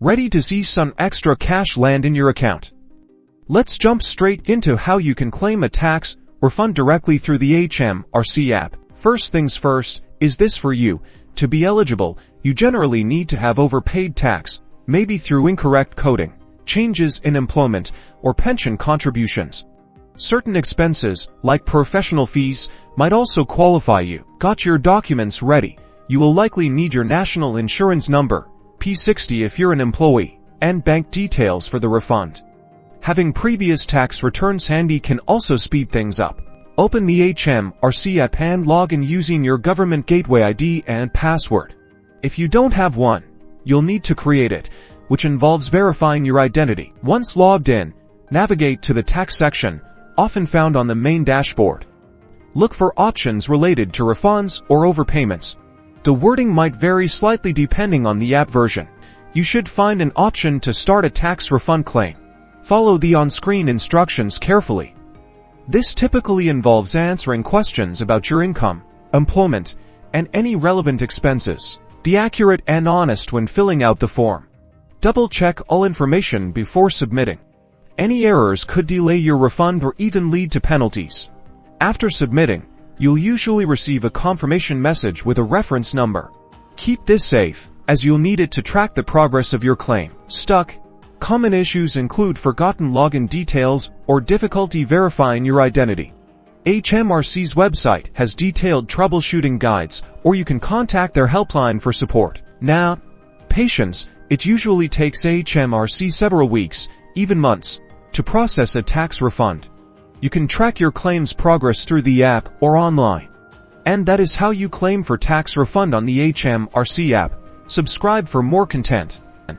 Ready to see some extra cash land in your account? Let's jump straight into how you can claim a tax refund directly through the Hmrc app. First things first, is this for you? To be eligible, you generally need to have overpaid tax, maybe through incorrect coding, changes in employment, or pension contributions. Certain expenses, like professional fees, might also qualify you. Got your documents ready? You will likely need your national insurance number, P60 if you're an employee, and bank details for the refund. Having previous tax returns handy can also speed things up. Open the Hmrc app and log in using your government gateway ID and password. If you don't have one, you'll need to create it, which involves verifying your identity. Once logged in, navigate to the tax section, often found on the main dashboard. Look for options related to refunds or overpayments. The wording might vary slightly depending on the app version. You should find an option to start a tax refund claim. Follow the on-screen instructions carefully. This typically involves answering questions about your income, employment, and any relevant expenses. Be accurate and honest when filling out the form. Double-check all information before submitting. Any errors could delay your refund or even lead to penalties. After submitting, you'll usually receive a confirmation message with a reference number. Keep this safe, as you'll need it to track the progress of your claim. Stuck? Common issues include forgotten login details or difficulty verifying your identity. Hmrc's website has detailed troubleshooting guides, or you can contact their helpline for support. Now, patience, it usually takes Hmrc several weeks, even months, to process a tax refund. You can track your claim's progress through the app or online. And that is how you claim for tax refund on the Hmrc app. Subscribe for more content.